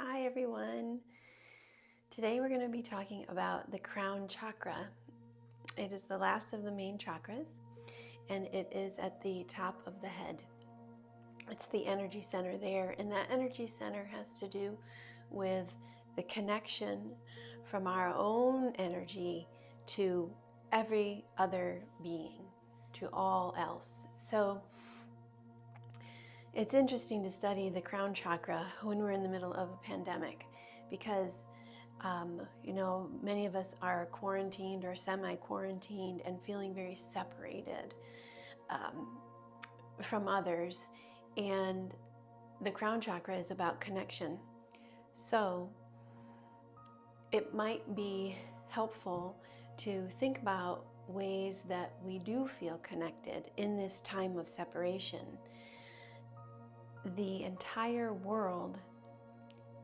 Hi everyone. Today we're going to be talking about the crown chakra. It is the last of the main chakras and it is at the top of the head. It's the energy center there, and that energy center has to do with the connection from our own energy to every other being, to all else. So it's interesting to study the crown chakra when we're in the middle of a pandemic because many of us are quarantined or semi-quarantined and feeling very separated from others. And the crown chakra is about connection. So it might be helpful to think about ways that we do feel connected in this time of separation. The entire world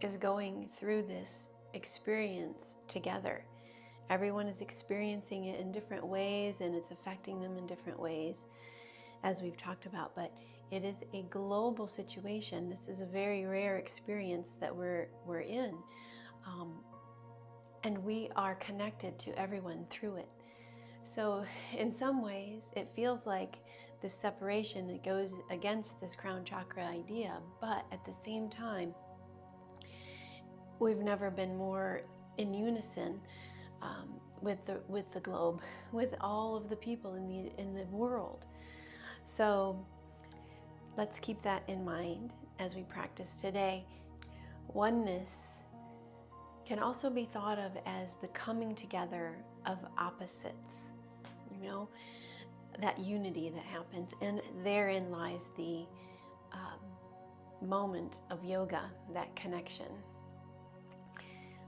is going through this experience together. Everyone is experiencing it in different ways, and it's affecting them in different ways, as we've talked about, but it is a global situation. This is a very rare experience that we're in, and we are connected to everyone through it. So in some ways, it feels like this separation, it goes against this crown chakra idea, but at the same time, we've never been more in unison with the globe, with all of the people in the world. So let's keep that in mind as we practice today. Oneness can also be thought of as the coming together of opposites, that unity that happens, and therein lies the moment of yoga, that connection.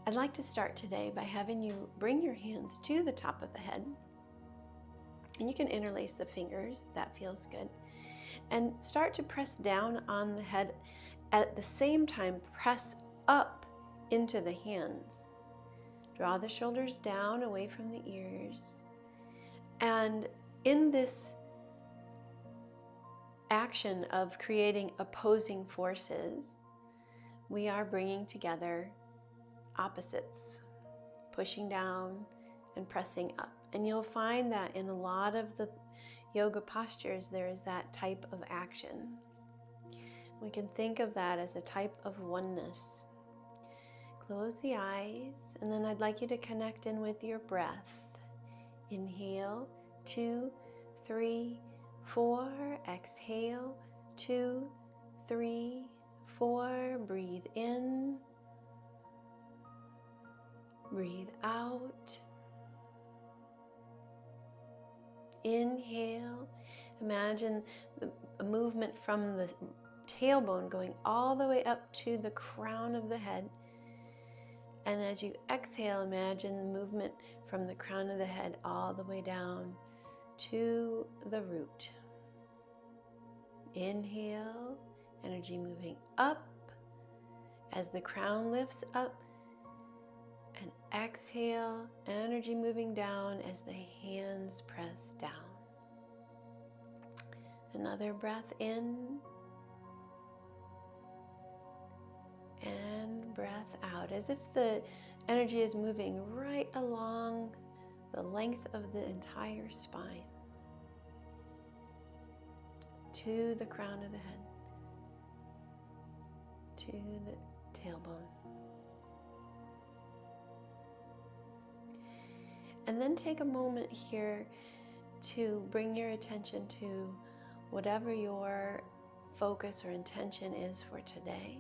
I'd like to start today by having you bring your hands to the top of the head, and you can interlace the fingers if that feels good, and start to press down on the head. At the same time, press up into the hands. Draw the shoulders down away from the ears, and in this action of creating opposing forces, we are bringing together opposites, pushing down and pressing up. And you'll find that in a lot of the yoga postures, there is that type of action. We can think of that as a type of oneness. Close the eyes, and then I'd like you to connect in with your breath. Inhale, 2, 3, 4. Exhale, 2, 3, 4. Breathe in. Breathe out. Inhale. Imagine a movement from the tailbone going all the way up to the crown of the head. And as you exhale, imagine movement from the crown of the head all the way down to the root. Inhale, energy moving up as the crown lifts up. And exhale, energy moving down as the hands press down. Another breath in. And breath out, as if the energy is moving right along the length of the entire spine to the crown of the head, to the tailbone. And then take a moment here to bring your attention to whatever your focus or intention is for today.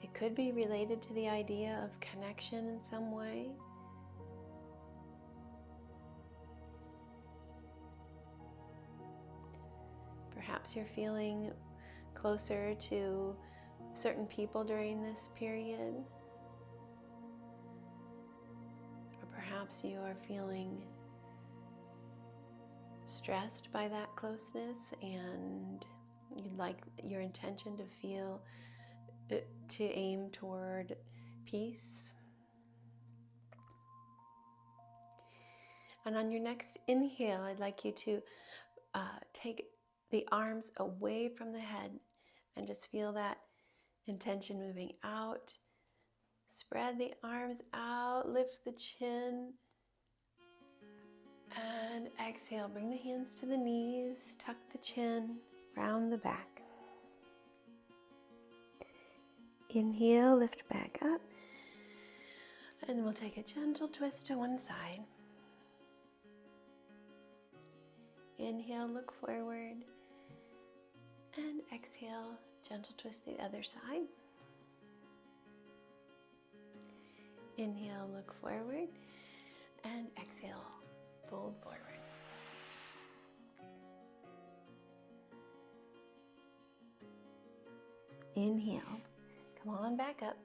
It could be related to the idea of connection in some way. Perhaps you're feeling closer to certain people during this period. Or perhaps you are feeling stressed by that closeness and you'd like your intention to aim toward peace. And on your next inhale, I'd like you to take the arms away from the head and just feel that Intention moving out. Spread the arms out, lift the chin. And exhale, bring the hands to the knees, tuck the chin, round the back. Inhale, lift back up. And we'll take a gentle twist to one side. Inhale, look forward. And exhale, gentle twist the other side. Inhale, look forward. And exhale, fold forward. Inhale, come on back up.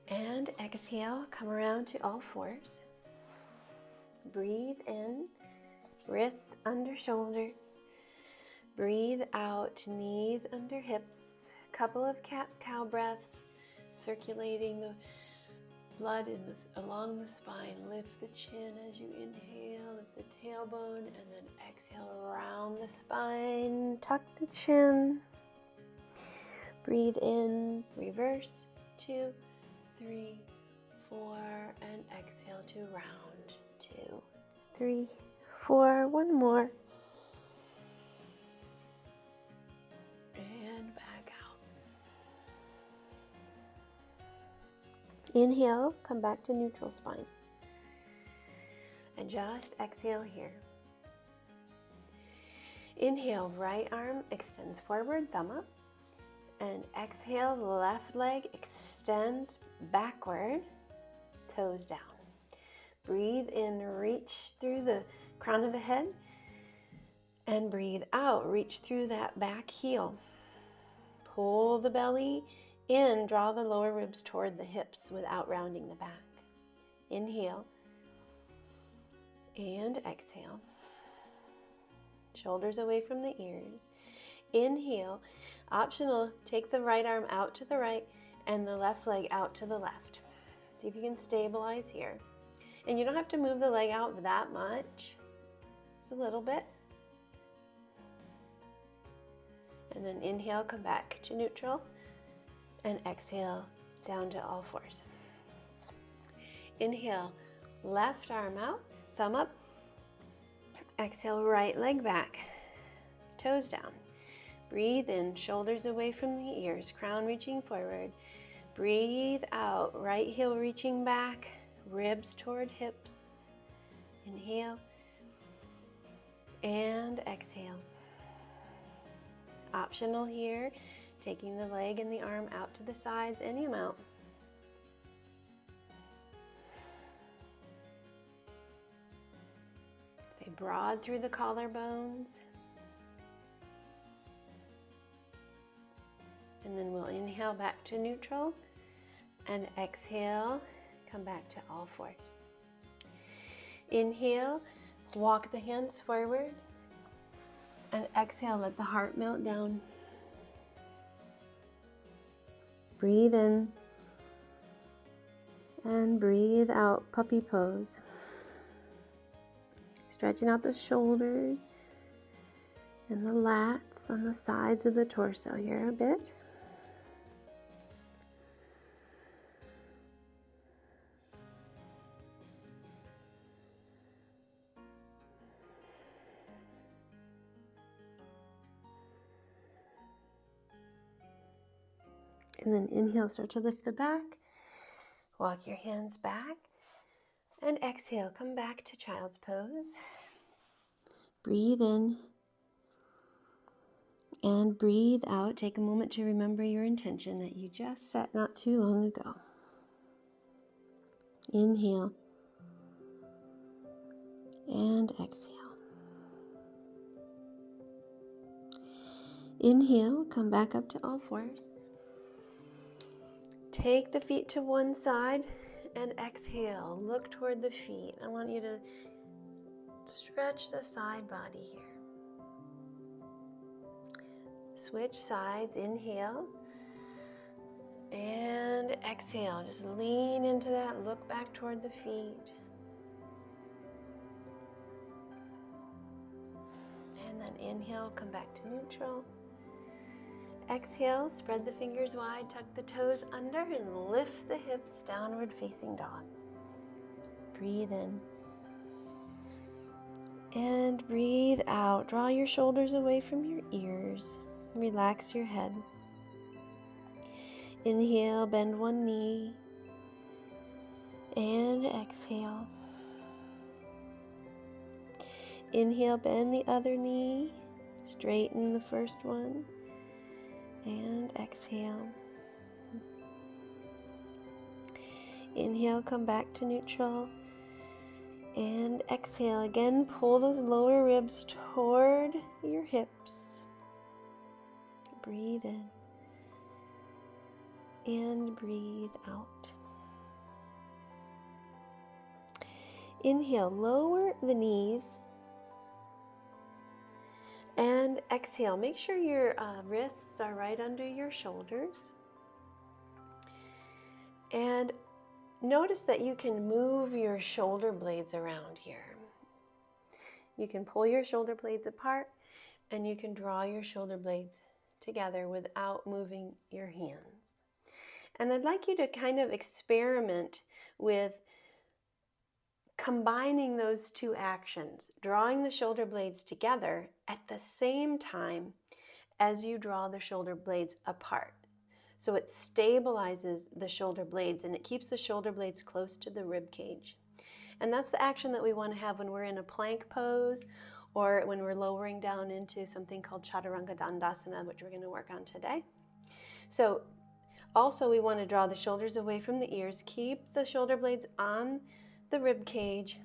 And exhale, come around to all fours. Breathe in, wrists under shoulders. Breathe out, knees under hips. Couple of cat-cow breaths, circulating the blood along the spine. Lift the chin as you inhale, lift the tailbone, and then exhale around the spine. Tuck the chin. Breathe in, reverse, 2, 3, 4, and exhale to round. 2, 3, 4, one more. And back out. Inhale, come back to neutral spine. And just exhale here. Inhale, right arm extends forward, thumb up. And exhale, left leg extends backward, toes down. Breathe in, reach through the crown of the head. And breathe out, reach through that back heel. Pull the belly in, draw the lower ribs toward the hips without rounding the back. Inhale. And exhale. Shoulders away from the ears. Inhale. Optional, take the right arm out to the right and the left leg out to the left. See if you can stabilize here. And you don't have to move the leg out that much. Just a little bit. And then inhale, come back to neutral. And exhale, down to all fours. Inhale, left arm out, thumb up. Exhale, right leg back, toes down. Breathe in, shoulders away from the ears, crown reaching forward. Breathe out, right heel reaching back, ribs toward hips. Inhale and exhale. Optional here, taking the leg and the arm out to the sides, any amount. Stay broad through the collarbones. And then we'll inhale back to neutral and exhale, come back to all fours. Inhale, walk the hands forward and exhale, let the heart melt down. Breathe in and breathe out, puppy pose. Stretching out the shoulders and the lats on the sides of the torso here a bit. And then inhale, start to lift the back. Walk your hands back. And exhale, come back to child's pose. Breathe in. And breathe out. Take a moment to remember your intention that you just set not too long ago. Inhale. And exhale. Inhale, come back up to all fours. Take the feet to one side and exhale. Look toward the feet. I want you to stretch the side body here. Switch sides. Inhale and exhale. Just lean into that. Look back toward the feet. And then inhale, come back to neutral. Exhale, spread the fingers wide, tuck the toes under, and lift the hips, downward facing dog. Breathe in. And breathe out. Draw your shoulders away from your ears. Relax your head. Inhale, bend one knee. And exhale. Inhale, bend the other knee. Straighten the first one. And exhale. Inhale, come back to neutral. And exhale. Again, pull those lower ribs toward your hips. Breathe in. And breathe out. Inhale, lower the knees. And exhale, make sure your wrists are right under your shoulders. And notice that you can move your shoulder blades around here. You can pull your shoulder blades apart and you can draw your shoulder blades together without moving your hands. And I'd like you to kind of experiment with combining those two actions, drawing the shoulder blades together at the same time as you draw the shoulder blades apart. So it stabilizes the shoulder blades and it keeps the shoulder blades close to the rib cage. And that's the action that we want to have when we're in a plank pose or when we're lowering down into something called Chaturanga Dandasana, which we're going to work on today. So also we want to draw the shoulders away from the ears, keep the shoulder blades on the rib cage,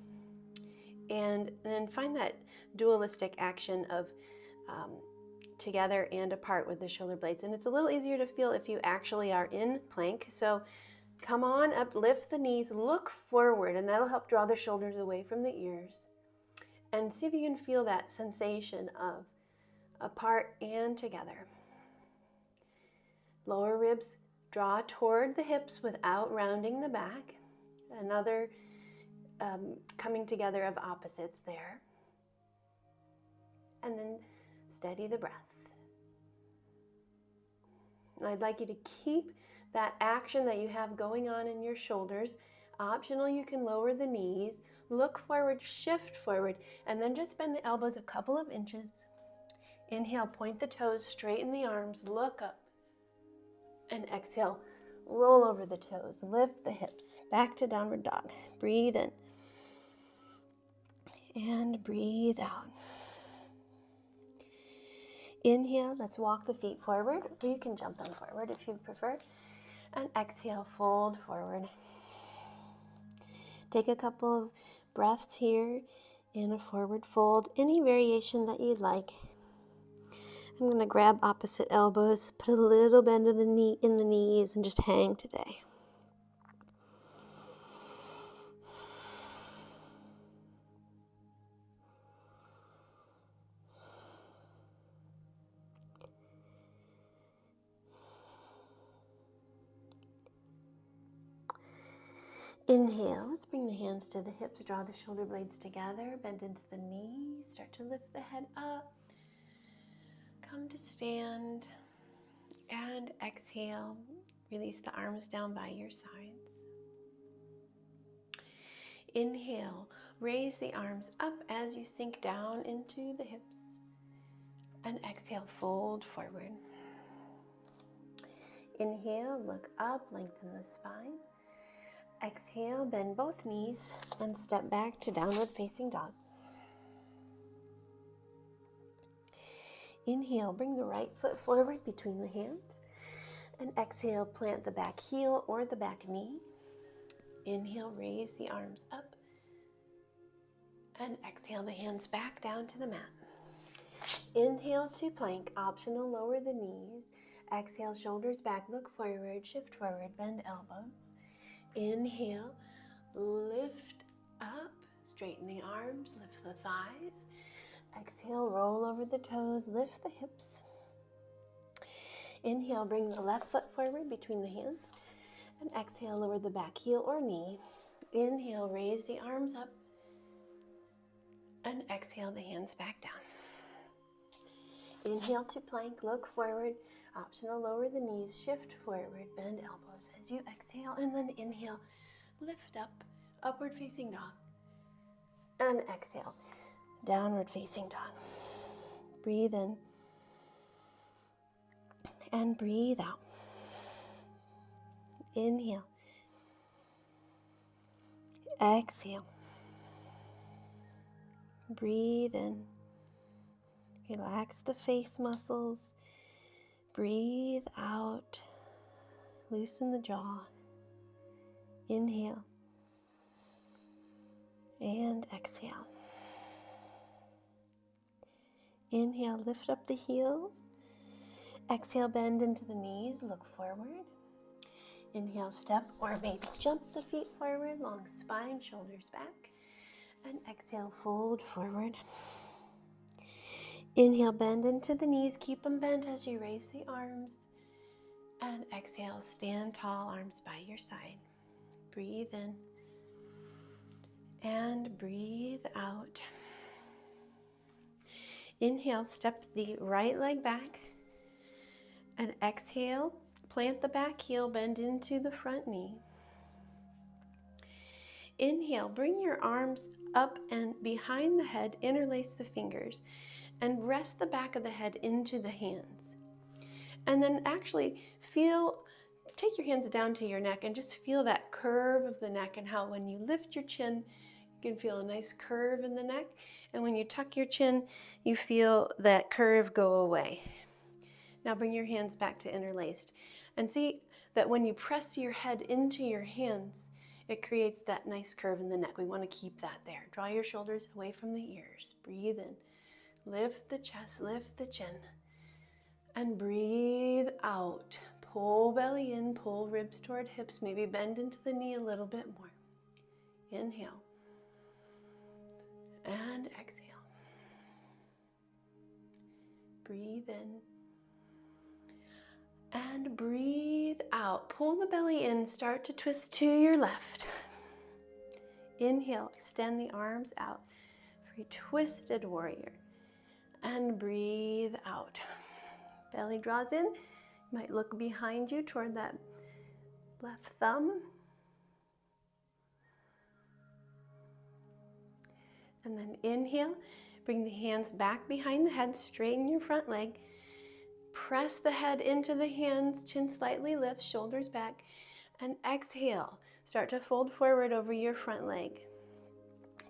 and then find that dualistic action of together and apart with the shoulder blades. And it's a little easier to feel if you actually are in plank. So come on up, lift the knees, look forward, and that'll help draw the shoulders away from the ears. And see if you can feel that sensation of apart and together. Lower ribs draw toward the hips without rounding the back. Another coming together of opposites there. And then steady the breath. And I'd like you to keep that action that you have going on in your shoulders. Optional, you can lower the knees, look forward, shift forward, and then just bend the elbows a couple of inches. Inhale, point the toes, straighten the arms, look up. And exhale, roll over the toes, lift the hips, back to downward dog. Breathe in. And breathe out. Inhale, let's walk the feet forward. Or you can jump them forward if you prefer. And exhale, fold forward. Take a couple of breaths here in a forward fold, any variation that you'd like. I'm going to grab opposite elbows, put a little bend of the knee in the knees, and just hang today. Inhale, let's bring the hands to the hips, draw the shoulder blades together, bend into the knees, start to lift the head up, come to stand, and exhale, release the arms down by your sides. Inhale, raise the arms up as you sink down into the hips, and exhale, fold forward. Inhale, look up, lengthen the spine. Exhale, bend both knees and step back to downward facing dog. Inhale, bring the right foot forward between the hands. And exhale, plant the back heel or the back knee. Inhale, raise the arms up. And exhale, the hands back down to the mat. Inhale to plank, optional, lower the knees. Exhale, shoulders back, look forward, shift forward, bend elbows. Inhale, lift up, straighten the arms, lift the thighs. Exhale, roll over the toes, lift the hips. Inhale, bring the left foot forward between the hands. And exhale, lower the back heel or knee. Inhale, raise the arms up. And exhale, the hands back down. Inhale to plank, look forward, Optional, lower the knees, shift forward, bend elbows as you exhale, and then inhale, lift up, upward facing dog, and exhale, downward facing dog. Breathe in and breathe out. Inhale, exhale, breathe in, relax the face muscles, breathe out, loosen the jaw, inhale, and exhale. Inhale, lift up the heels, exhale, bend into the knees, look forward. Inhale, step or maybe jump the feet forward, long spine, shoulders back. And exhale, fold forward. Inhale, bend into the knees, keep them bent as you raise the arms. And exhale, stand tall, arms by your side. Breathe in and breathe out. Inhale, step the right leg back. And exhale, plant the back heel, bend into the front knee. Inhale, bring your arms up and behind the head, interlace the fingers, and rest the back of the head into the hands. And then actually take your hands down to your neck and just feel that curve of the neck, and how when you lift your chin, you can feel a nice curve in the neck. And when you tuck your chin, you feel that curve go away. Now bring your hands back to interlaced and see that when you press your head into your hands, it creates that nice curve in the neck. We want to keep that there. Draw your shoulders away from the ears. Breathe in. Lift the chest, lift the chin. And breathe out. Pull belly in, pull ribs toward hips. Maybe bend into the knee a little bit more. Inhale. And exhale. Breathe in. And breathe out. Pull the belly in, start to twist to your left. Inhale, extend the arms out for a twisted warrior. And breathe out. Belly draws in. You might look behind you toward that left thumb. And then inhale, bring the hands back behind the head, straighten your front leg. Press the head into the hands, chin slightly lifts, shoulders back, and exhale. Start to fold forward over your front leg.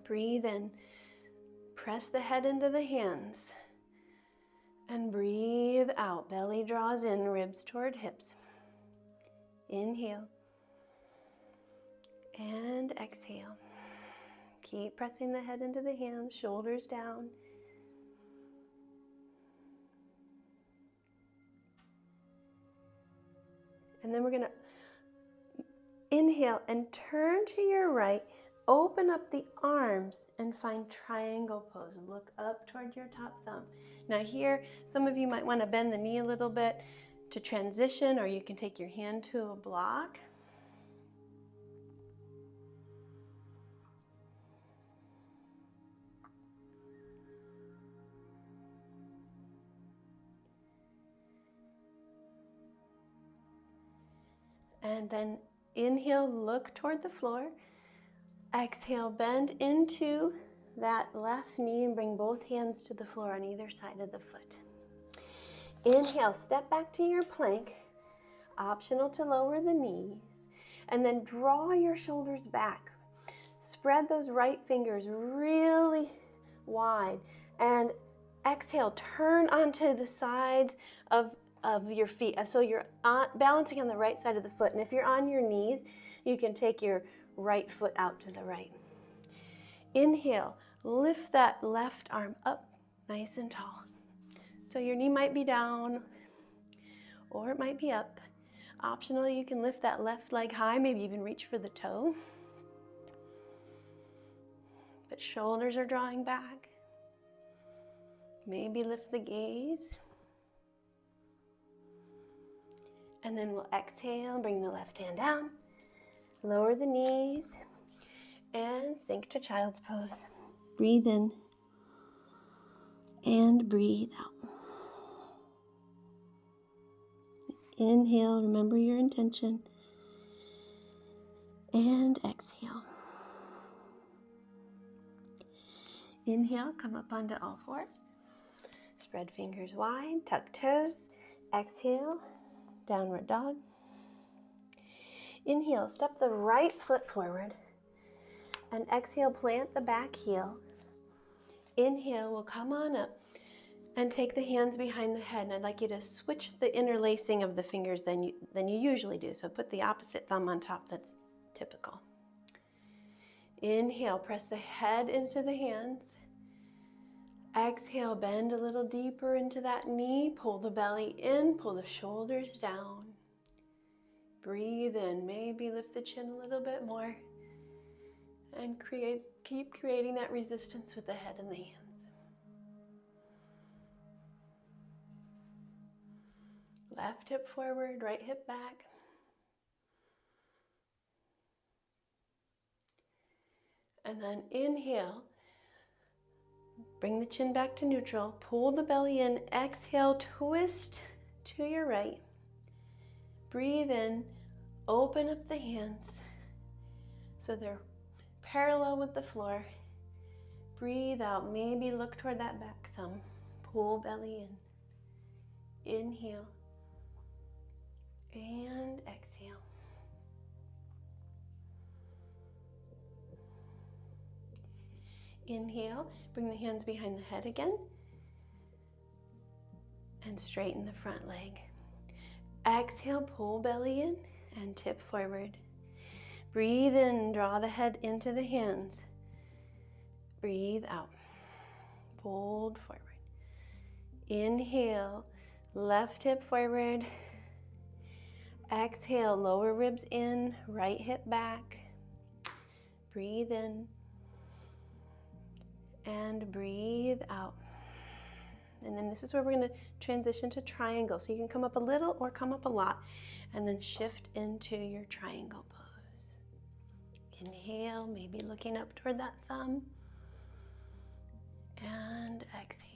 Breathe in. Press the head into the hands. And breathe out. Belly draws in, ribs toward hips. Inhale. And exhale. Keep pressing the head into the hands, shoulders down. And then we're going to inhale and turn to your right. Open up the arms and find triangle pose. Look up toward your top thumb. Now here, some of you might want to bend the knee a little bit to transition, or you can take your hand to a block. And then inhale, look toward the floor. Exhale, bend into that left knee and bring both hands to the floor on either side of the foot. Inhale, step back to your plank. Optional to lower the knees. And then draw your shoulders back. Spread those right fingers really wide. And exhale, turn onto the sides of your feet. So you're balancing on the right side of the foot. And if you're on your knees, you can take your right foot out to the right. Inhale, lift that left arm up nice and tall. So your knee might be down or it might be up. Optional, you can lift that left leg high, maybe even reach for the toe. But shoulders are drawing back. Maybe lift the gaze. And then we'll exhale, bring the left hand down, lower the knees, and sink to child's pose. Breathe in and breathe out. Inhale, remember your intention. And exhale. Inhale, come up onto all fours. Spread fingers wide, tuck toes. Exhale, downward dog. Inhale, step the right foot forward. And exhale, plant the back heel. Inhale, we'll come on up and take the hands behind the head. And I'd like you to switch the interlacing of the fingers than you usually do. So put the opposite thumb on top, that's typical. Inhale, press the head into the hands. Exhale, bend a little deeper into that knee. Pull the belly in, pull the shoulders down. Breathe in, maybe lift the chin a little bit more. And keep creating that resistance with the head and the hands. Left hip forward, right hip back. And then inhale, bring the chin back to neutral, pull the belly in, exhale, twist to your right. Breathe in, open up the hands so they're parallel with the floor. Breathe out, maybe look toward that back thumb. Pull belly in. Inhale and exhale. Inhale, bring the hands behind the head again and straighten the front leg. Exhale, pull belly in and tip forward. Breathe in, draw the head into the hands. Breathe out, fold forward. Inhale, left hip forward. Exhale, lower ribs in, right hip back. Breathe in and breathe out. And then this is where we're going to transition to triangle. So you can come up a little or come up a lot and then shift into your triangle pose. Inhale, maybe looking up toward that thumb. And exhale.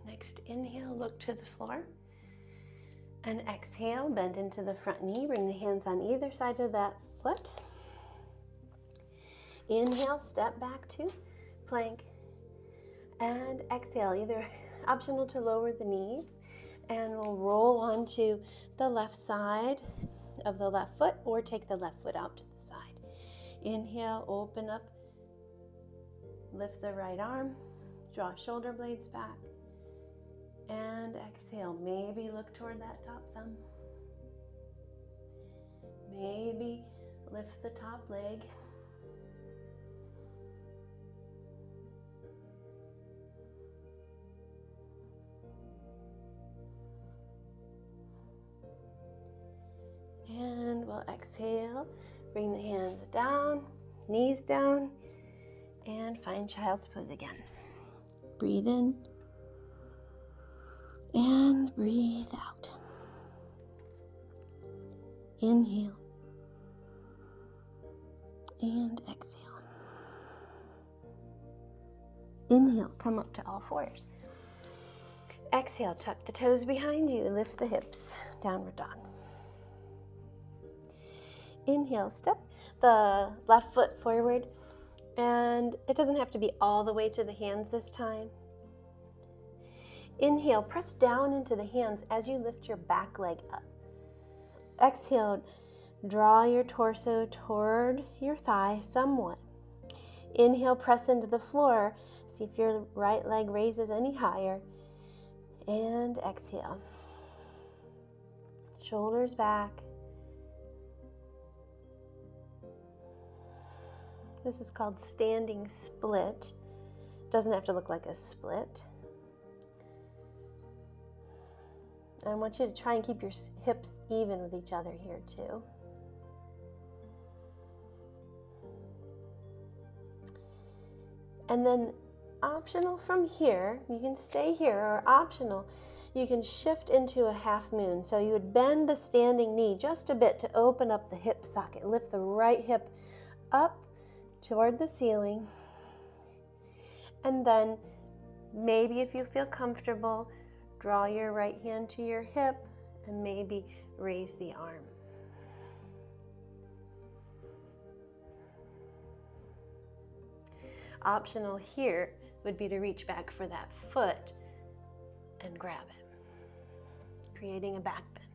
Next, inhale, look to the floor. And exhale, bend into the front knee. Bring the hands on either side of that foot. Inhale, step back to plank. And exhale, either optional to lower the knees. And we'll roll onto the left side of the left foot or take the left foot out to the side. Inhale, open up. Lift the right arm. Draw shoulder blades back. And exhale, maybe look toward that top thumb. Maybe lift the top leg. And we'll exhale, bring the hands down, knees down, and find child's pose again. Breathe in. And breathe out. Inhale. And exhale. Inhale, come up to all fours. Exhale, tuck the toes behind you, lift the hips, downward dog. Inhale, step the left foot forward, and it doesn't have to be all the way to the hands this time. Inhale, press down into the hands as you lift your back leg up. Exhale, draw your torso toward your thigh somewhat. Inhale, press into the floor. See if your right leg raises any higher. And exhale. Shoulders back. This is called standing split. Doesn't have to look like a split. I want you to try and keep your hips even with each other here too. And then optional from here, you can stay here, or optional, you can shift into a half moon. So you would bend the standing knee just a bit to open up the hip socket. Lift the right hip up toward the ceiling. And then maybe if you feel comfortable, draw your right hand to your hip and maybe raise the arm. Optional here would be to reach back for that foot and grab it, creating a back bend.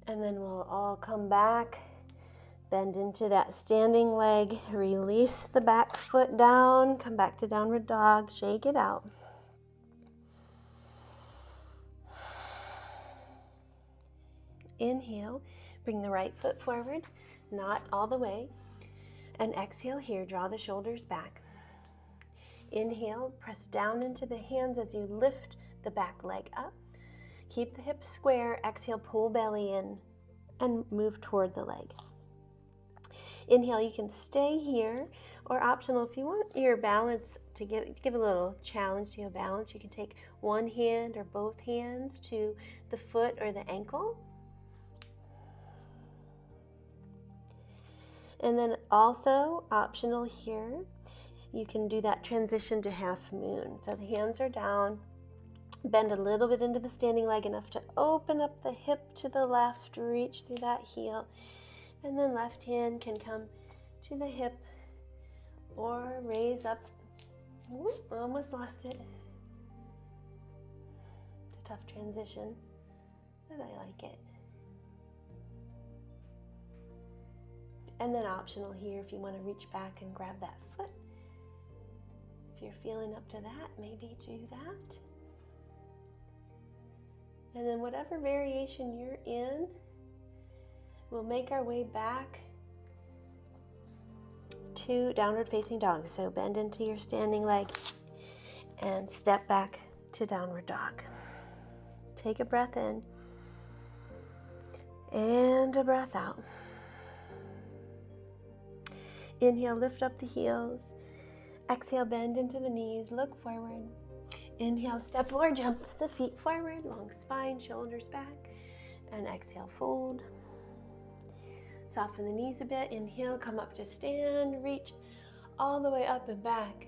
And then we'll all come back, bend into that standing leg, release the back foot down, come back to downward dog, shake it out. Inhale, bring the right foot forward, not all the way. And exhale here, draw the shoulders back. Inhale, press down into the hands as you lift the back leg up. Keep the hips square. Exhale, pull belly in and move toward the leg. Inhale, you can stay here, or optional, if you want your balance to give a little challenge to your balance, you can take one hand or both hands to the foot or the ankle. And then also optional here, you can do that transition to half moon. So the hands are down, bend a little bit into the standing leg enough to open up the hip to the left, reach through that heel, and then left hand can come to the hip or raise up. Whoop, almost lost it. It's a tough transition, but I like it. And then optional here, if you want to reach back and grab that foot. If you're feeling up to that, maybe do that. And then whatever variation you're in, we'll make our way back to downward facing dog. So bend into your standing leg and step back to downward dog. Take a breath in and a breath out. Inhale, lift up the heels. Exhale, bend into the knees, look forward. Inhale, step or jump the feet forward, long spine, shoulders back. And exhale, fold. Soften the knees a bit. Inhale, come up to stand, reach all the way up and back.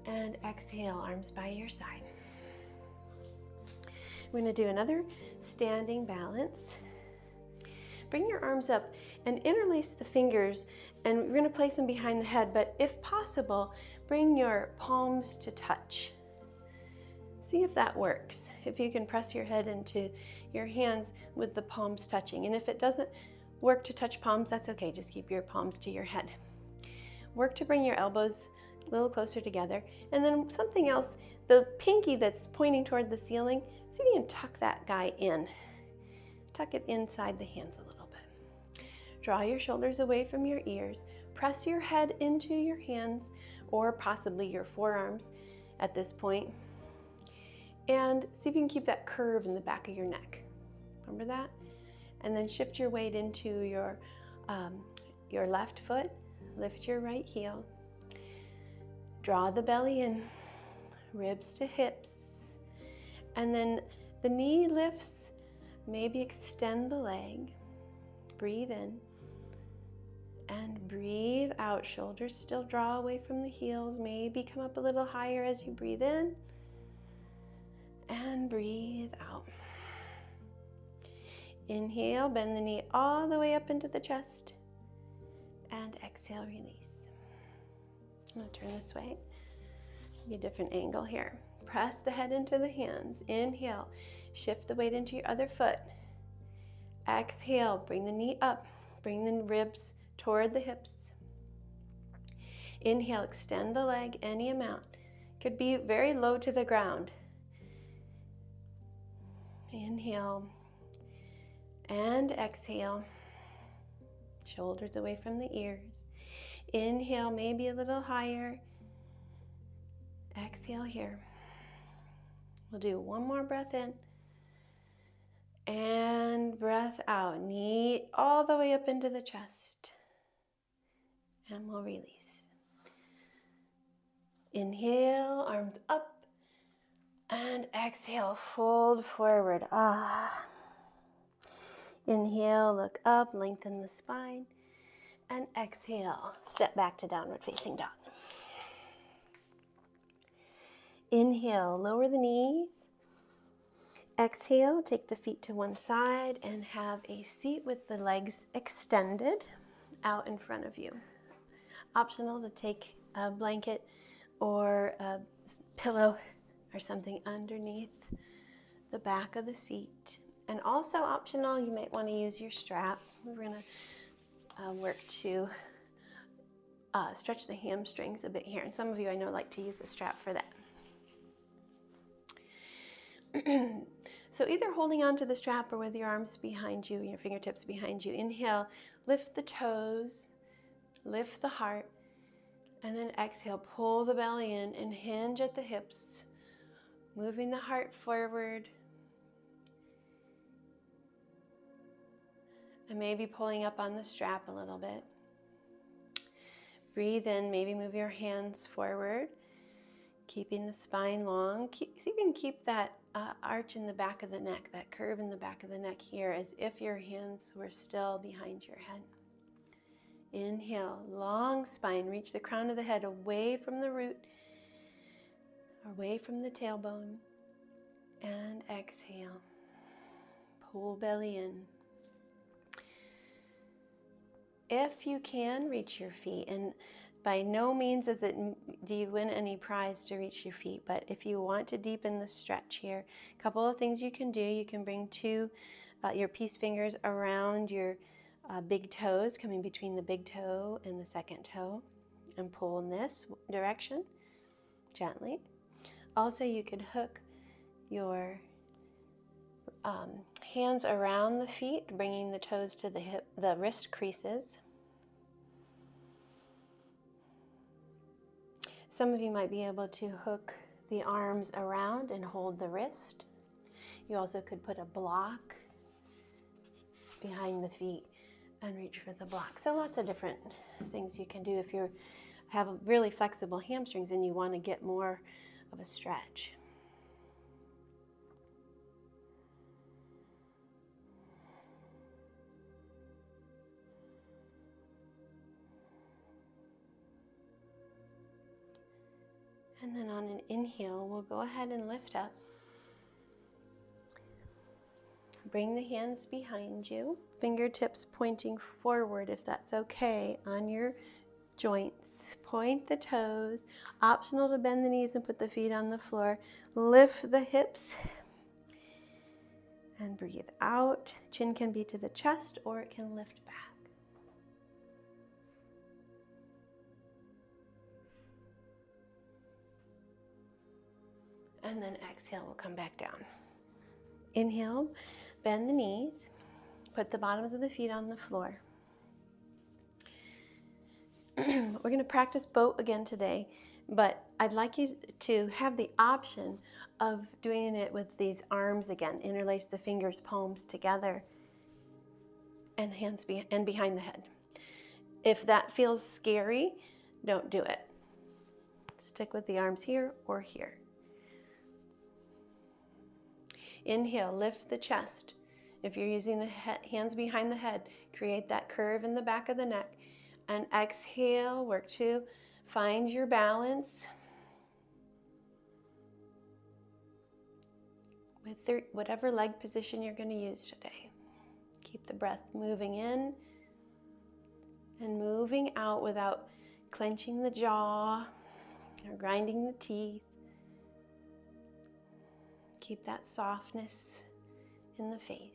And exhale, arms by your side. We're going to do another standing balance. Bring your arms up and interlace the fingers, and we're going to place them behind the head, but if possible, bring your palms to touch. See if that works. If you can press your head into your hands with the palms touching. And if it doesn't work to touch palms, that's okay. Just keep your palms to your head. Work to bring your elbows a little closer together. And then something else, the pinky that's pointing toward the ceiling, see if you can tuck that guy in. Tuck it inside the hands a little bit. Draw your shoulders away from your ears. Press your head into your hands or possibly your forearms at this point. And see if you can keep that curve in the back of your neck. Remember that? And then shift your weight into your left foot. Lift your right heel. Draw the belly in, ribs to hips. And then the knee lifts. Maybe extend the leg. Breathe in. And breathe out. Shoulders still draw away from the heels. Maybe come up a little higher as you breathe in. And breathe out. Inhale, bend the knee all the way up into the chest. And exhale, release. I'm going to turn this way. Be a different angle here. Press the head into the hands. Inhale, shift the weight into your other foot. Exhale, bring the knee up. Bring the ribs toward the hips. Inhale, extend the leg any amount. Could be very low to the ground. Inhale and exhale. Shoulders away from the ears. Inhale, maybe a little higher. Exhale here. We'll do one more breath in. And breath out. Knee all the way up into the chest. And we'll release. Inhale, arms up, and exhale, fold forward. Inhale, look up, lengthen the spine, and exhale, step back to downward facing dog. Inhale, lower the knees. Exhale, take the feet to one side and have a seat with the legs extended out in front of you. Optional to take a blanket or a pillow or something underneath the back of the seat. And also optional, you might want to use your strap. We're going to work to stretch the hamstrings a bit here. And some of you I know like to use a strap for that. So either holding onto the strap or with your arms behind you, your fingertips behind you. Inhale, lift the toes, lift the heart, and then exhale, pull the belly in and hinge at the hips, moving the heart forward. And maybe pulling up on the strap a little bit. Breathe in, maybe move your hands forward, keeping the spine long. So you can keep that arch in the back of the neck, that curve in the back of the neck here, as if your hands were still behind your head. Inhale, long spine, reach the crown of the head away from the root, away from the tailbone, and exhale. Pull belly in. If you can, reach your feet, and by no means do you win any prize to reach your feet, but if you want to deepen the stretch here, a couple of things you can do. You can bring your peace fingers around your big toes, coming between the big toe and the second toe, and pull in this direction gently. Also, you could hook your hands around the feet, bringing the toes to the wrist creases. Some of you might be able to hook the arms around and hold the wrist. You also could put a block behind the feet and reach for the block. So lots of different things you can do if you have really flexible hamstrings and you want to get more of a stretch. And then on an inhale, we'll go ahead and lift up. Bring the hands behind you, fingertips pointing forward if that's okay on your joints. Point the toes. Optional to bend the knees and put the feet on the floor. Lift the hips and breathe out. Chin can be to the chest or it can lift back. And then exhale, we'll come back down. Inhale, bend the knees, put the bottoms of the feet on the floor. We're going to practice boat again today, but I'd like you to have the option of doing it with these arms again. Interlace the fingers, palms together, and hands behind the head. If that feels scary, don't do it. Stick with the arms here or here. Inhale, lift the chest. If you're using the hands behind the head, create that curve in the back of the neck. And exhale, work to find your balance with whatever leg position you're going to use today. Keep the breath moving in and moving out without clenching the jaw or grinding the teeth. Keep that softness in the face.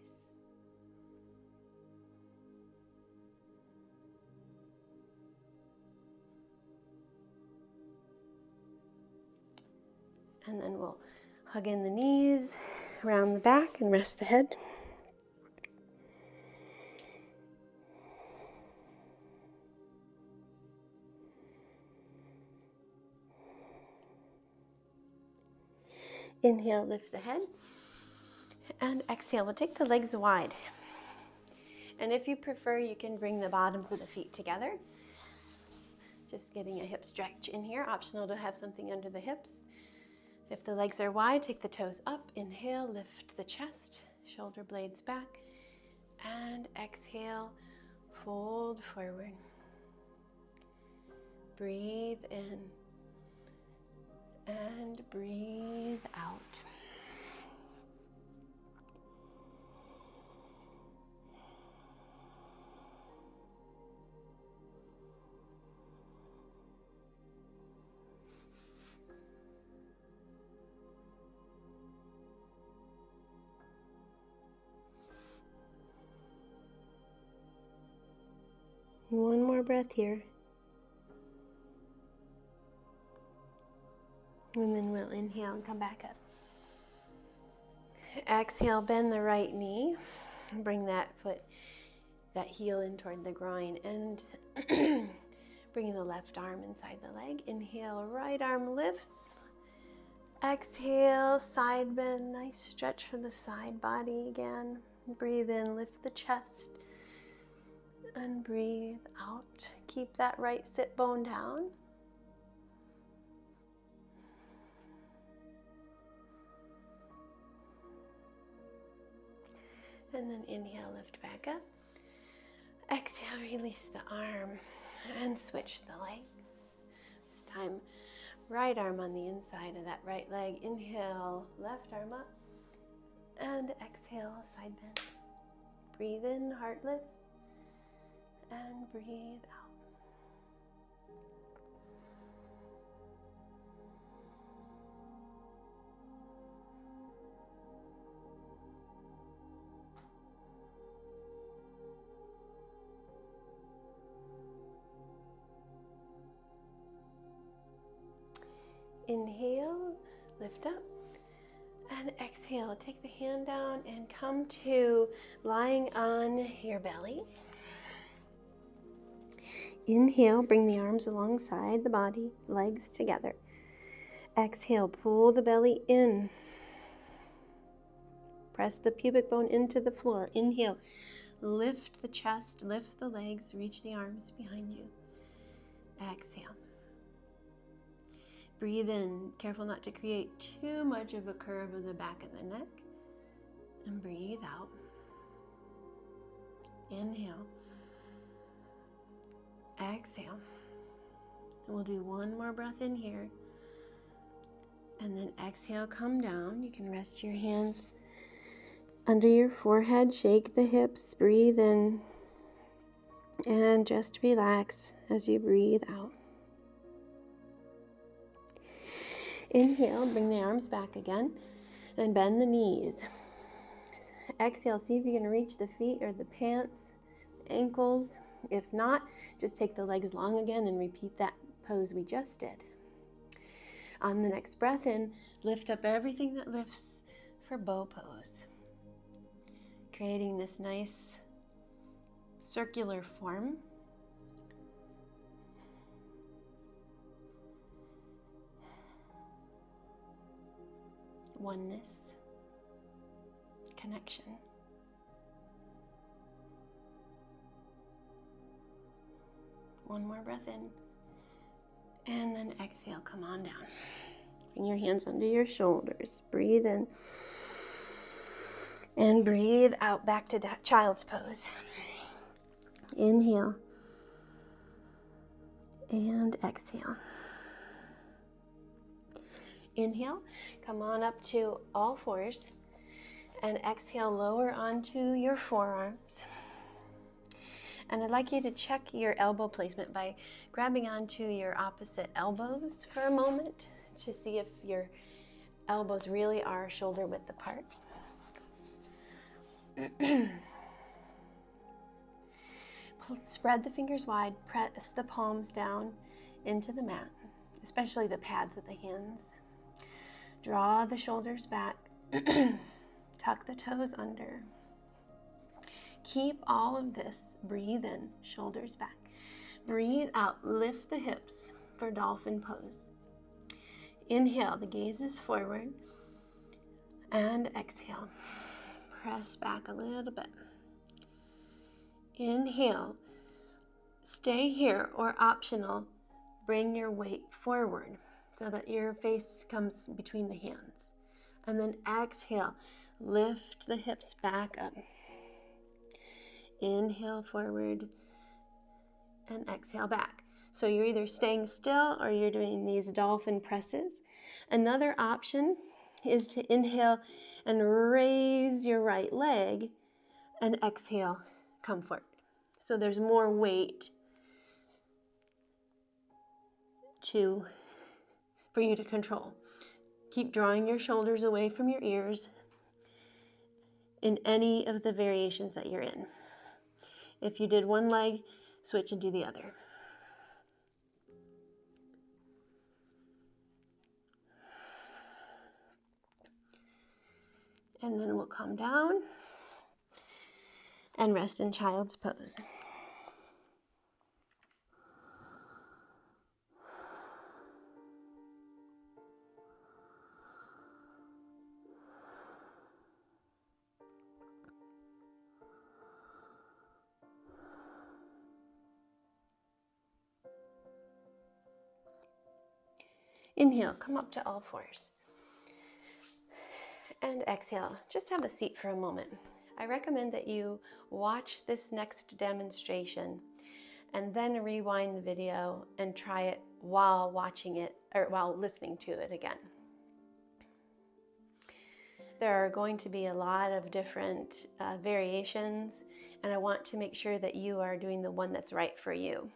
And then we'll hug in the knees, round the back, and rest the head. Inhale, lift the head. And exhale, we'll take the legs wide. And if you prefer, you can bring the bottoms of the feet together. Just getting a hip stretch in here. Optional to have something under the hips. If the legs are wide, take the toes up. Inhale, lift the chest, shoulder blades back. And exhale, fold forward. Breathe in and breathe out. One more breath here. And then we'll inhale and come back up. Exhale, bend the right knee. Bring that foot, that heel in toward the groin, and bringing the left arm inside the leg. Inhale, right arm lifts. Exhale, side bend. Nice stretch for the side body again. Breathe in, lift the chest. And breathe out. Keep that right sit bone down. And then inhale, lift back up. Exhale, release the arm and switch the legs. This time, right arm on the inside of that right leg. Inhale, left arm up. And exhale, side bend. Breathe in, heart lifts. And breathe out. Inhale, lift up, and exhale. Take the hand down and come to lying on your belly. Inhale, bring the arms alongside the body, legs together. Exhale, pull the belly in. Press the pubic bone into the floor. Inhale, lift the chest, lift the legs, reach the arms behind you. Exhale. Breathe in, careful not to create too much of a curve of the back of the neck. And breathe out. Inhale. Exhale. And we'll do one more breath in here. And then exhale, come down. You can rest your hands under your forehead, shake the hips, breathe in, and just relax as you breathe out. Inhale, bring the arms back again, and bend the knees. Exhale, see if you can reach the feet or the pants, ankles. If not, just take the legs long again and repeat that pose we just did. On the next breath in, lift up everything that lifts for bow pose, creating this nice circular form. Oneness, connection. One more breath in, and then exhale, come on down. Bring your hands under your shoulders, breathe in, and breathe out back to child's pose. Inhale, and exhale. Inhale, come on up to all fours, and exhale, lower onto your forearms. And I'd like you to check your elbow placement by grabbing onto your opposite elbows for a moment to see if your elbows really are shoulder width apart. Spread the fingers wide, press the palms down into the mat, especially the pads of the hands. Draw the shoulders back, tuck the toes under. Keep all of this, breathe in, shoulders back. Breathe out, lift the hips for dolphin pose. Inhale, the gaze is forward, and exhale. Press back a little bit. Inhale, stay here or optional, bring your weight forward so that your face comes between the hands. And then exhale, lift the hips back up. Inhale forward and exhale back. So you're either staying still or you're doing these dolphin presses. Another option is to inhale and raise your right leg, and exhale, come forward. So there's more weight for you to control. Keep drawing your shoulders away from your ears in any of the variations that you're in. If you did one leg, switch and do the other. And then we'll come down and rest in child's pose. Inhale, come up to all fours. And exhale, just have a seat for a moment. I recommend that you watch this next demonstration and then rewind the video and try it while watching it or while listening to it again. There are going to be a lot of different variations, and I want to make sure that you are doing the one that's right for you.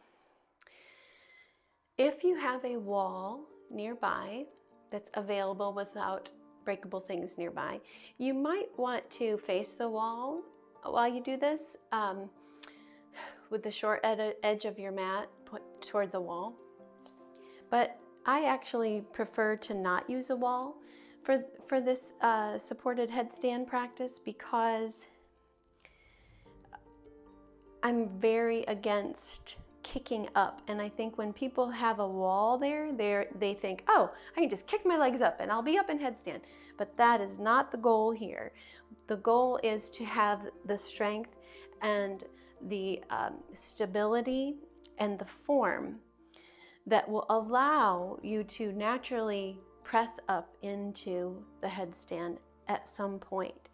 If you have a wall nearby that's available without breakable things nearby, you might want to face the wall while you do this with the short edge of your mat put toward the wall. But I actually prefer to not use a wall for this supported headstand practice because I'm very against kicking up, and I think when people have a wall there, they think, oh, I can just kick my legs up and I'll be up in headstand. But that is not the goal here. The goal is to have the strength and the stability and the form that will allow you to naturally press up into the headstand at some point.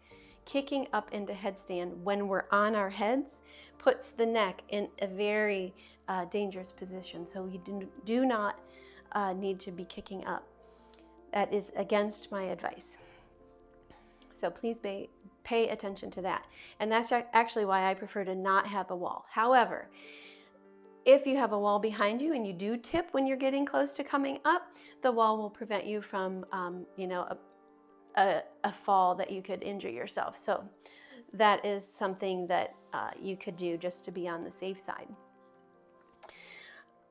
Kicking up into headstand when we're on our heads puts the neck in a very dangerous position. So you do not need to be kicking up. That is against my advice. So please pay attention to that. And that's actually why I prefer to not have a wall. However, if you have a wall behind you and you do tip when you're getting close to coming up, the wall will prevent you from, a fall that you could injure yourself. So that is something that you could do just to be on the safe side.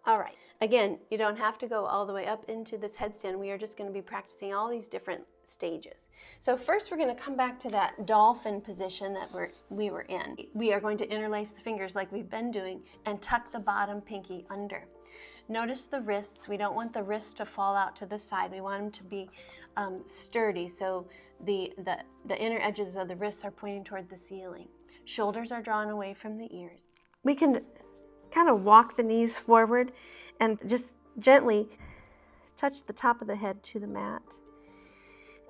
All right, again, you don't have to go all the way up into this headstand. We are just going to be practicing all these different stages. So first we're going to come back to that dolphin position that we were in. We are going to interlace the fingers like we've been doing and tuck the bottom pinky under. Notice the wrists. We don't want the wrists to fall out to the side. We want them to be sturdy, so the inner edges of the wrists are pointing toward the ceiling. Shoulders are drawn away from the ears. We can kind of walk the knees forward and just gently touch the top of the head to the mat.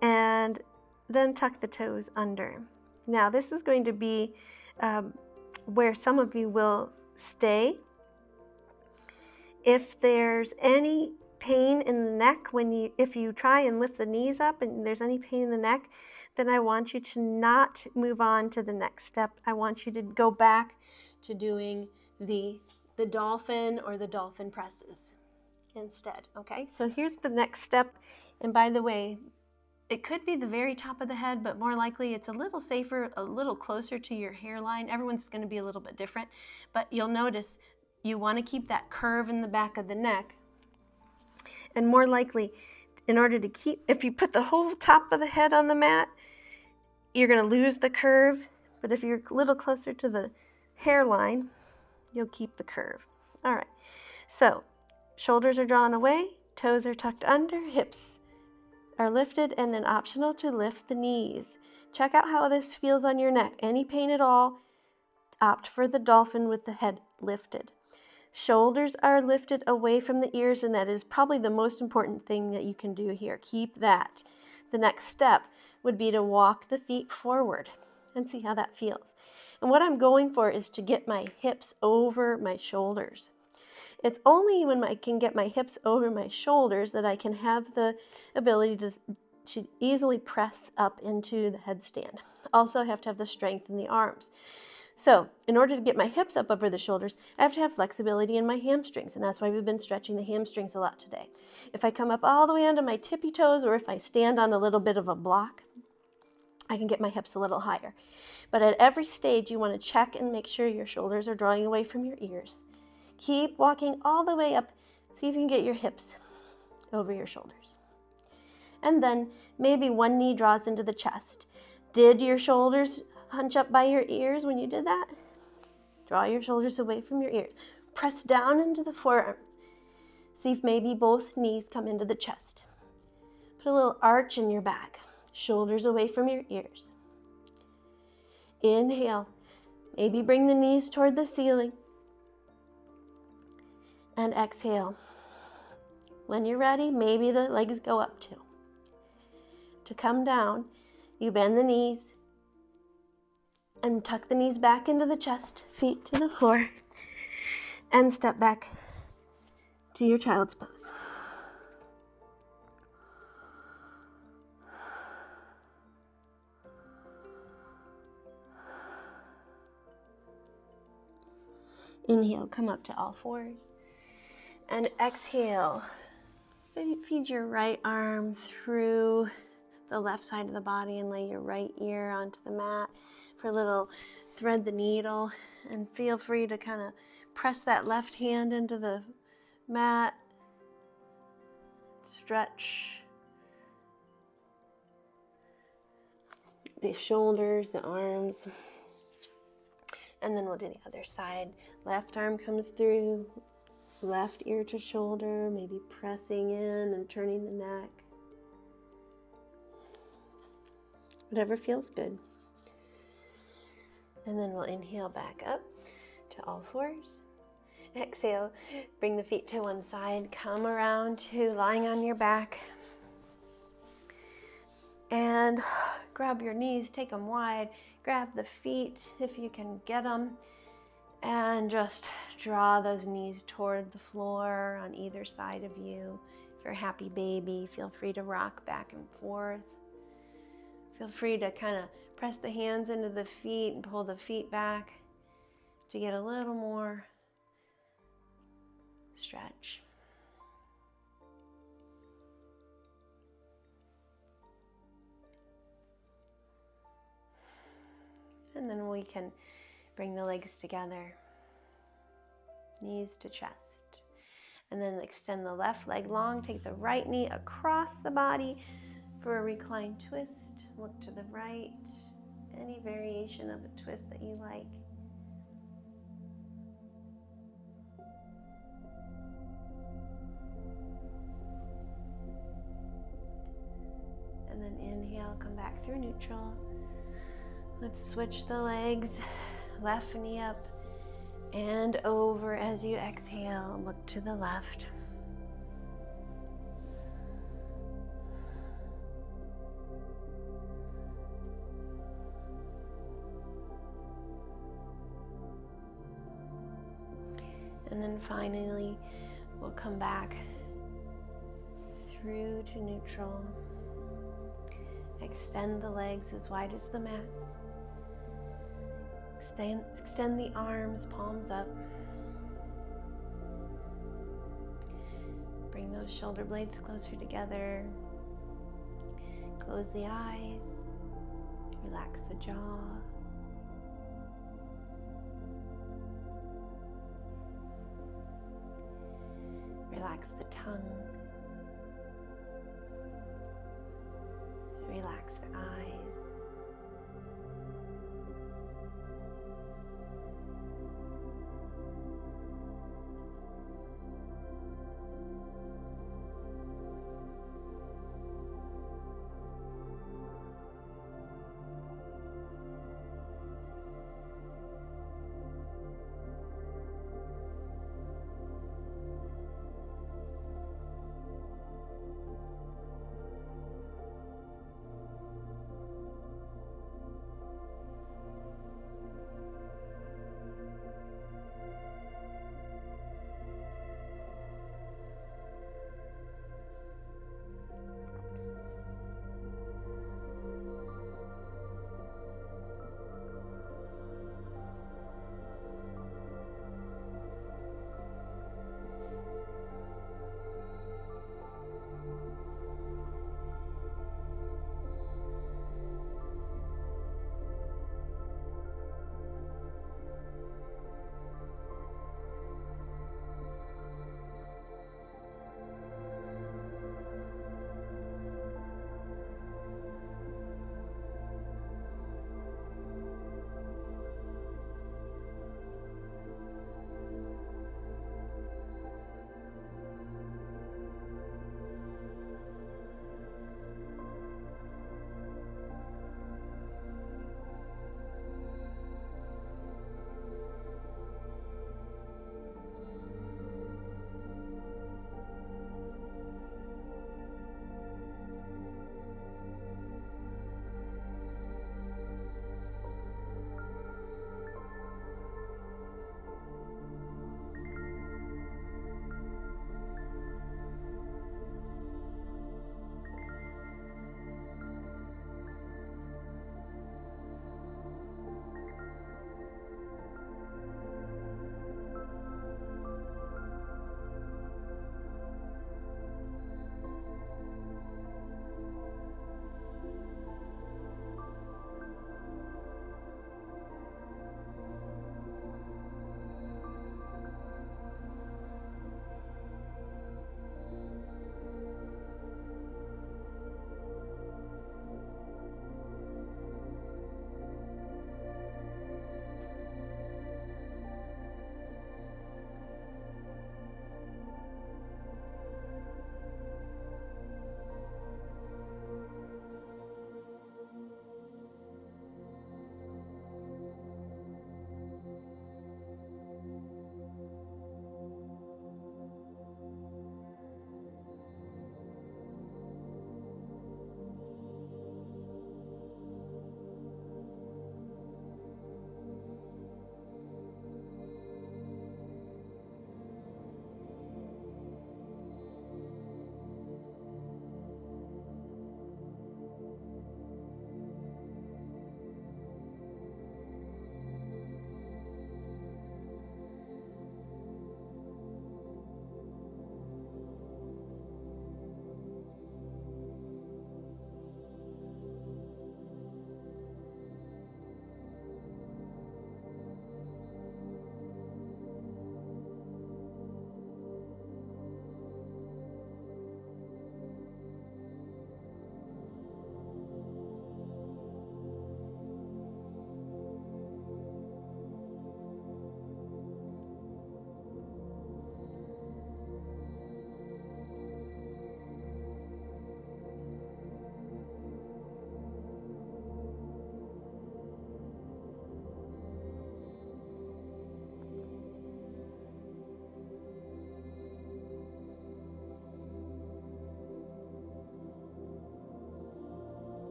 And then tuck the toes under. Now this is going to be where some of you will stay. If there's any pain in the neck if you try and lift the knees up and there's any pain in the neck, then I want you to not move on to the next step. I want you to go back to doing the dolphin or the dolphin presses instead. Okay, so here's the next step. And by the way, it could be the very top of the head, but more likely it's a little safer, a little closer to your hairline. Everyone's going to be a little bit different, but you'll notice you want to keep that curve in the back of the neck. And more likely, in order to keep, if you put the whole top of the head on the mat, you're going to lose the curve. But if you're a little closer to the hairline, you'll keep the curve. All right, so shoulders are drawn away, toes are tucked under, hips are lifted, and then optional to lift the knees. Check out how this feels on your neck. Any pain at all, opt for the dolphin with the head lifted. Shoulders are lifted away from the ears, and that is probably the most important thing that you can do here. Keep that. The next step would be to walk the feet forward and see how that feels. And what I'm going for is to get my hips over my shoulders. It's only when I can get my hips over my shoulders that I can have the ability to easily press up into the headstand. Also, I have to have the strength in the arms. So in order to get my hips up over the shoulders, I have to have flexibility in my hamstrings, and that's why we've been stretching the hamstrings a lot today. If I come up all the way onto my tippy toes, or if I stand on a little bit of a block, I can get my hips a little higher. But at every stage, you want to check and make sure your shoulders are drawing away from your ears. Keep walking all the way up. See if you can get your hips over your shoulders. And then maybe one knee draws into the chest. Did your shoulders hunch up by your ears when you did that? Draw your shoulders away from your ears. Press down into the forearms. See if maybe both knees come into the chest. Put a little arch in your back. Shoulders away from your ears. Inhale. Maybe bring the knees toward the ceiling. And exhale. When you're ready, maybe the legs go up too. To come down, you bend the knees and tuck the knees back into the chest, feet to the floor, and step back to your child's pose. Inhale, come up to all fours. And exhale, feed your right arm through the left side of the body and lay your right ear onto the mat for a little thread the needle. And feel free to kind of press that left hand into the mat. Stretch the shoulders, the arms. And then we'll do the other side. Left arm comes through, left ear to shoulder, maybe pressing in and turning the neck. Whatever feels good. And then we'll inhale back up to all fours. Exhale, bring the feet to one side, come around to lying on your back. And grab your knees, take them wide, grab the feet if you can get them, and just draw those knees toward the floor on either side of you. If you're a happy baby, feel free to rock back and forth. Feel free to kind of press the hands into the feet and pull the feet back to get a little more stretch. And then we can bring the legs together, knees to chest. And then extend the left leg long, take the right knee across the body for a reclined twist. Look to the right, any variation of a twist that you like. And then inhale, come back through neutral. Let's switch the legs, left knee up and over as you exhale. Look to the left. And then finally, we'll come back through to neutral. Extend the legs as wide as the mat. Extend the arms, palms up. Bring those shoulder blades closer together. Close the eyes. Relax the jaw. Relax the tongue. Relax the eyes.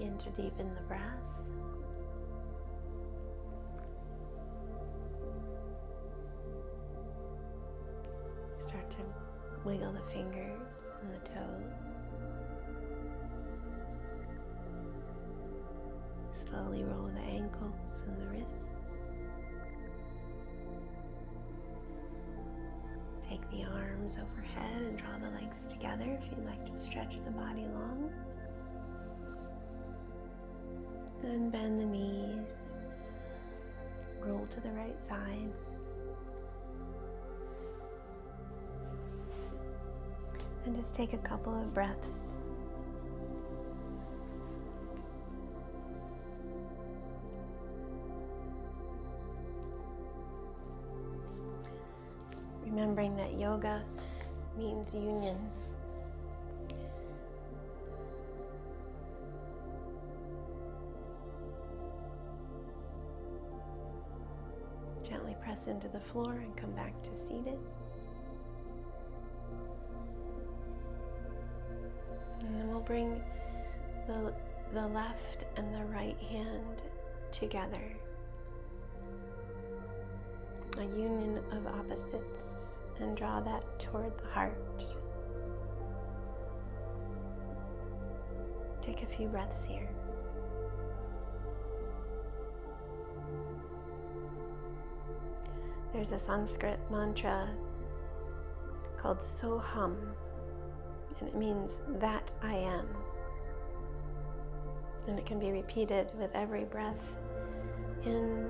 begin to deepen the breath. Start to wiggle the fingers and the toes. Slowly roll the ankles and the wrists. Take the arms overhead and draw the legs together if you'd like to stretch the body long. And bend the knees. Roll to the right side. And just take a couple of breaths. Remembering that yoga means union. Gently press into the floor and come back to seated. And then we'll bring the left and the right hand together. A union of opposites, and draw that toward the heart. Take a few breaths here. There's a Sanskrit mantra called Soham, and it means that I am. And it can be repeated with every breath in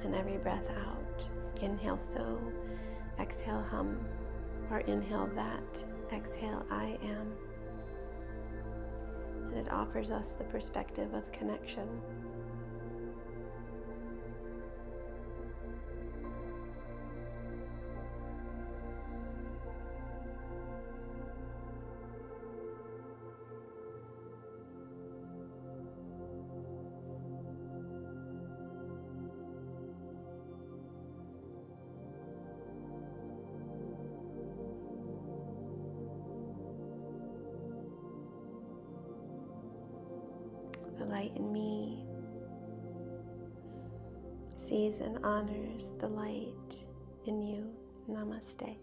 and every breath out. Inhale so, exhale hum, or inhale that, exhale I am. And it offers us the perspective of connection. The light in me sees and honors the light in you. Namaste.